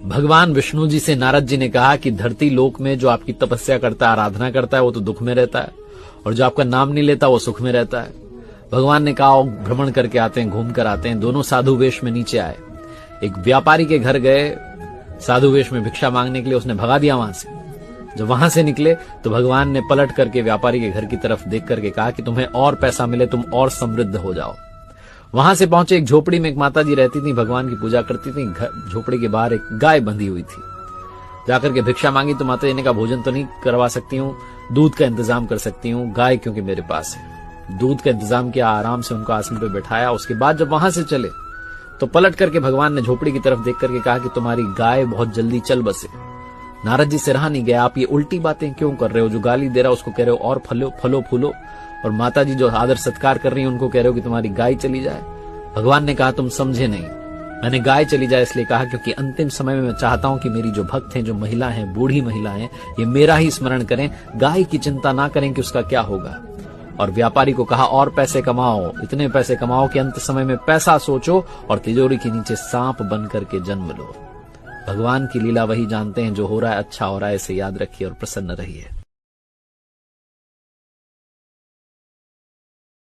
भगवान विष्णु जी से नारद जी ने कहा कि धरती लोक में जो आपकी तपस्या करता है, आराधना करता है, वो तो दुख में रहता है, और जो आपका नाम नहीं लेता वो सुख में रहता है। भगवान ने कहा भ्रमण करके आते हैं, घूम कर आते हैं। दोनों साधु वेश में नीचे आए, एक व्यापारी के घर गए साधु वेश में भिक्षा मांगने के लिए, उसने भगा दिया वहां से। जब वहां से निकले तो भगवान ने पलट करके व्यापारी के घर की तरफ देख करके कहा कि तुम्हें और पैसा मिले, तुम और समृद्ध हो जाओ। वहां से पहुंचे, एक झोपड़ी में एक माता जी रहती थी, भगवान की पूजा करती थी। झोपड़ी के बाहर एक गाय बंधी हुई थी। जाकर के भिक्षा मांगी तो माता जी ने कहा भोजन तो नहीं करवा सकती हूँ, दूध का इंतजाम कर सकती हूँ, गाय क्योंकि मेरे पास है। दूध का इंतजाम किया, आराम से उनको आसन पे बैठाया। उसके बाद जब वहां से चले तो पलट करके भगवान ने झोपड़ी की तरफ देख करके कहा कि तुम्हारी गाय बहुत जल्दी चल बसे। नारद जी से रहा नहीं गया, आप ये उल्टी बातें क्यों कर रहे हो? जो गाली दे रहा उसको कह रहे हो और फलो फूलो, और माता जी जो आदर सत्कार कर रही है उनको कह रहे हो कि तुम्हारी गाय चली जाए। भगवान ने कहा तुम समझे नहीं, मैंने गाय चली जाए इसलिए कहा क्योंकि अंतिम समय में मैं चाहता हूं कि मेरी जो भक्त हैं, जो महिला हैं, बूढ़ी महिला हैं, ये मेरा ही स्मरण करें, गाय की चिंता ना करें कि उसका क्या होगा। और व्यापारी को कहा और पैसे कमाओ, इतने पैसे कमाओ कि अंत समय में पैसा सोचो और तिजोरी के नीचे सांप बन करके जन्म लो। भगवान की लीला वही जानते हैं, जो हो रहा है अच्छा हो रहा है, इसे याद रखिए और प्रसन्न रहिए।